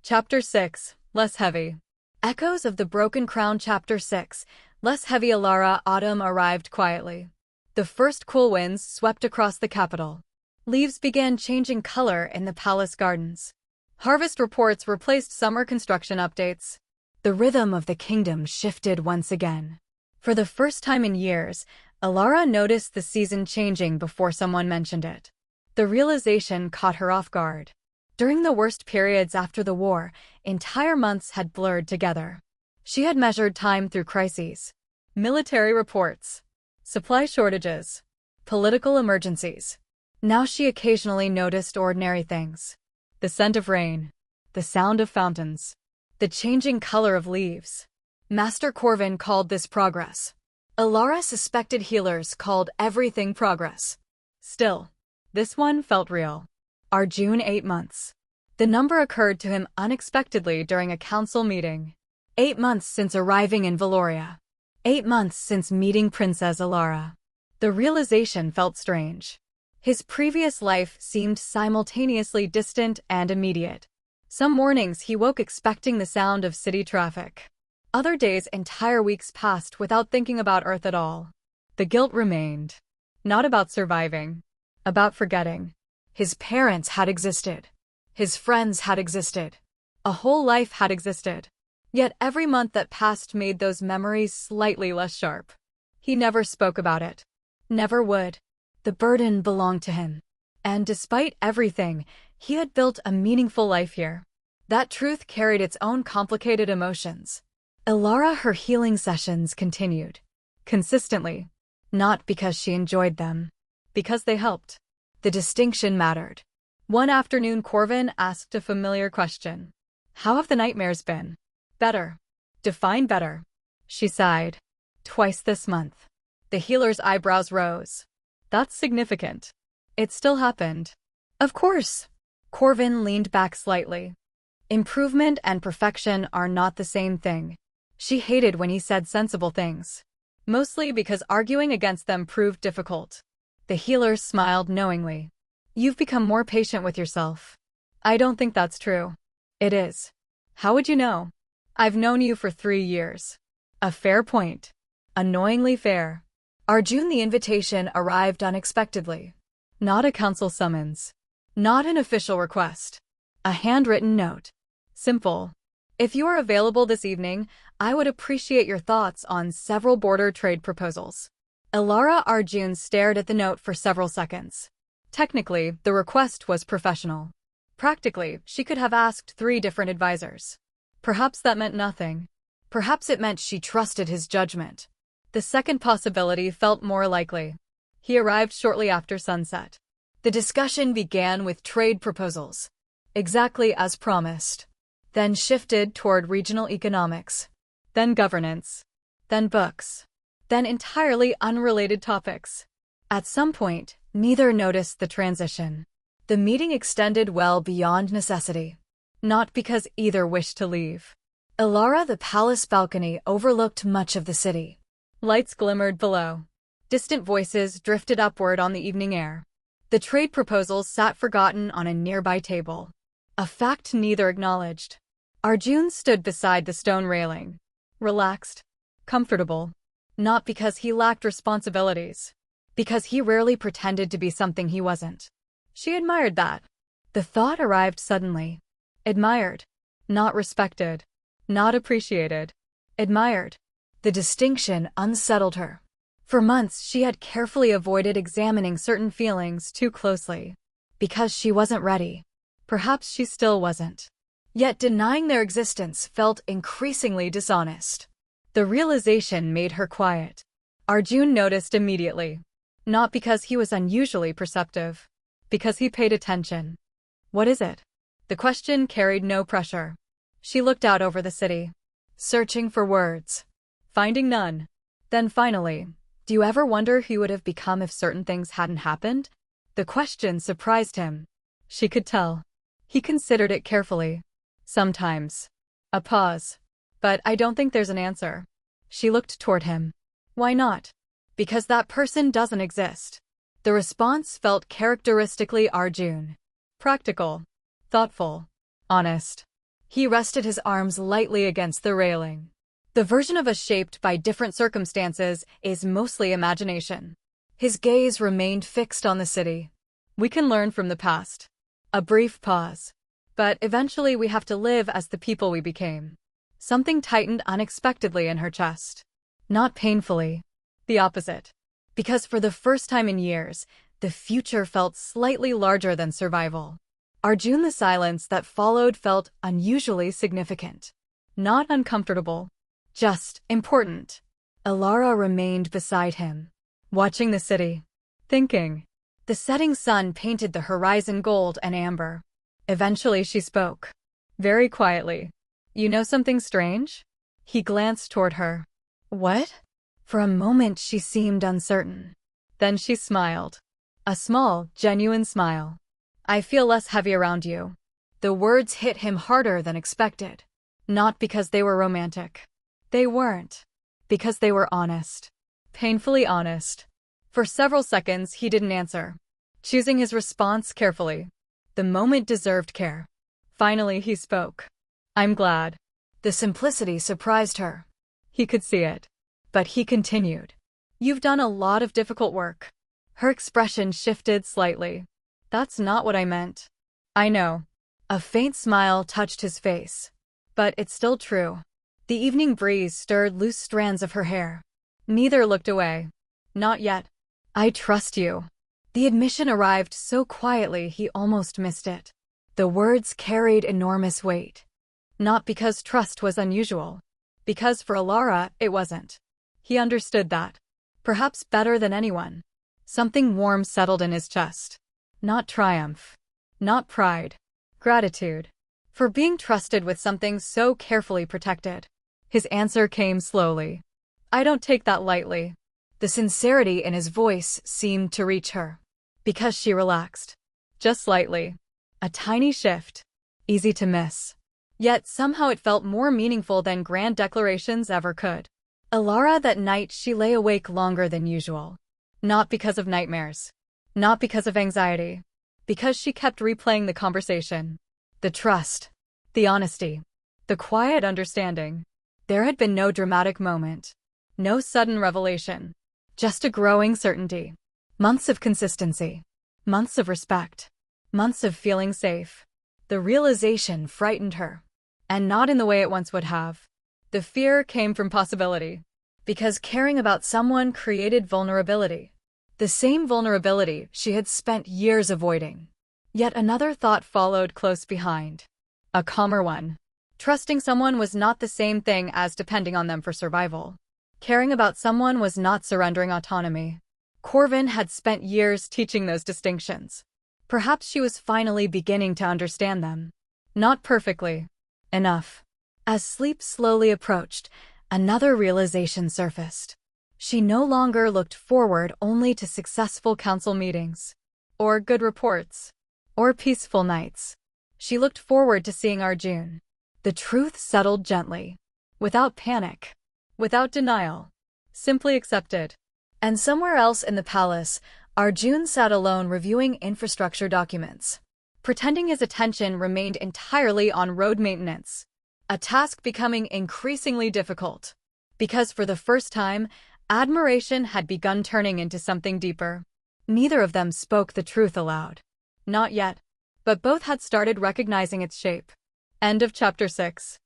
Chapter 6, Less Heavy. Echoes of the Broken Crown. Chapter 6, Less Heavy. Elara. Autumn arrived quietly. The first cool winds swept across the capital. Leaves began changing color in the palace gardens. Harvest reports replaced summer construction updates. The rhythm of the kingdom shifted once again. For the first time in years, Elara noticed the season changing before someone mentioned it. The realization caught her off guard. During the worst periods after the war, entire months had blurred together. She had measured time through crises, military reports, supply shortages, political emergencies. Now she occasionally noticed ordinary things. The scent of rain, the sound of fountains, the changing color of leaves. Master Corvin called this progress. Elara suspected healers called everything progress. Still, this one felt real. Arjun 8 months. The number occurred to him unexpectedly during a council meeting. 8 months since arriving in Valoria. 8 months since meeting Princess Elara. The realization felt strange. His previous life seemed simultaneously distant and immediate. Some mornings he woke expecting the sound of city traffic. Other days, entire weeks passed without thinking about Earth at all. The guilt remained. Not about surviving. About forgetting. His parents had existed. His friends had existed. A whole life had existed. Yet every month that passed made those memories slightly less sharp. He never spoke about it. Never would. The burden belonged to him. And despite everything, he had built a meaningful life here. That truth carried its own complicated emotions. Elara. Her healing sessions continued. Consistently. Not because she enjoyed them. Because they helped. The distinction mattered. One afternoon Corvin asked a familiar question. How have the nightmares been? Better. Define better. She sighed. Twice this month. The healer's eyebrows rose. That's significant. It still happened. Of course. Corvin leaned back slightly. Improvement and perfection are not the same thing. She hated when he said sensible things. Mostly because arguing against them proved difficult. The healer smiled knowingly. You've become more patient with yourself. I don't think that's true. It is. How would you know? I've known you for 3 years. A fair point. Annoyingly fair. Arjun. The invitation arrived unexpectedly. Not a council summons. Not an official request. A handwritten note. Simple. If you are available this evening, I would appreciate your thoughts on several border trade proposals. Elara. Arjun stared at the note for several seconds. Technically, the request was professional. Practically, she could have asked 3 different advisors. Perhaps that meant nothing. Perhaps it meant she trusted his judgment. The second possibility felt more likely. He arrived shortly after sunset. The discussion began with trade proposals. Exactly as promised. Then shifted toward regional economics. Then governance. Then books. Then entirely unrelated topics. At some point, neither noticed the transition. The meeting extended well beyond necessity. Not because either wished to leave. Elara. The palace balcony overlooked much of the city. Lights glimmered below. Distant voices drifted upward on the evening air. The trade proposals sat forgotten on a nearby table. A fact neither acknowledged. Arjun stood beside the stone railing. Relaxed. Comfortable. Not because he lacked responsibilities. Because he rarely pretended to be something he wasn't. She admired that. The thought arrived suddenly. Admired. Not respected. Not appreciated. Admired. The distinction unsettled her. For months she had carefully avoided examining certain feelings too closely. Because she wasn't ready. Perhaps she still wasn't. Yet denying their existence felt increasingly dishonest. The realization made her quiet. Arjun noticed immediately. Not because he was unusually perceptive. Because he paid attention. What is it? The question carried no pressure. She looked out over the city. Searching for words. Finding none. Then finally, do you ever wonder who you would have become if certain things hadn't happened? The question surprised him. She could tell. He considered it carefully. Sometimes. A pause. But I don't think there's an answer. She looked toward him. Why not? Because that person doesn't exist. The response felt characteristically Arjun. Practical. Thoughtful. Honest. He rested his arms lightly against the railing. The version of us shaped by different circumstances is mostly imagination. His gaze remained fixed on the city. We can learn from the past. A brief pause. But eventually we have to live as the people we became. Something tightened unexpectedly in her chest. Not painfully. The opposite. Because for the first time in years, the future felt slightly larger than survival. Arjun, the silence that followed felt unusually significant. Not uncomfortable. Just important. Elara remained beside him, watching the city, thinking. The setting sun painted the horizon gold and amber. Eventually she spoke. Very quietly. You know something strange? He glanced toward her. What? For a moment she seemed uncertain. Then she smiled. A small, genuine smile. I feel less heavy around you. The words hit him harder than expected. Not because they were romantic. They weren't. Because they were honest. Painfully honest. For several seconds he didn't answer, choosing his response carefully. The moment deserved care. Finally he spoke. I'm glad. The simplicity surprised her. He could see it. But he continued. You've done a lot of difficult work. Her expression shifted slightly. That's not what I meant. I know. A faint smile touched his face. But it's still true. The evening breeze stirred loose strands of her hair. Neither looked away. Not yet. I trust you. The admission arrived so quietly he almost missed it. The words carried enormous weight. Not because trust was unusual. Because for Elara, it wasn't. He understood that. Perhaps better than anyone. Something warm settled in his chest. Not triumph. Not pride. Gratitude. For being trusted with something so carefully protected. His answer came slowly. I don't take that lightly. The sincerity in his voice seemed to reach her. Because she relaxed. Just slightly. A tiny shift. Easy to miss. Yet somehow it felt more meaningful than grand declarations ever could. Elara, that night she lay awake longer than usual. Not because of nightmares. Not because of anxiety. Because she kept replaying the conversation. The trust. The honesty. The quiet understanding. There had been no dramatic moment. No sudden revelation. Just a growing certainty. Months of consistency. Months of respect. Months of feeling safe. The realization frightened her. And not in the way it once would have. The fear came from possibility. Because caring about someone created vulnerability. The same vulnerability she had spent years avoiding. Yet another thought followed close behind. A calmer one. Trusting someone was not the same thing as depending on them for survival. Caring about someone was not surrendering autonomy. Corvin had spent years teaching those distinctions. Perhaps she was finally beginning to understand them. Not perfectly. Enough. As sleep slowly approached, another realization surfaced. She no longer looked forward only to successful council meetings. Or good reports. Or peaceful nights. She looked forward to seeing Arjun. The truth settled gently. Without panic. Without denial. Simply accepted. And somewhere else in the palace, Arjun sat alone reviewing infrastructure documents. Pretending his attention remained entirely on road maintenance. A task becoming increasingly difficult. Because for the first time, admiration had begun turning into something deeper. Neither of them spoke the truth aloud. Not yet. But both had started recognizing its shape. End of chapter 6.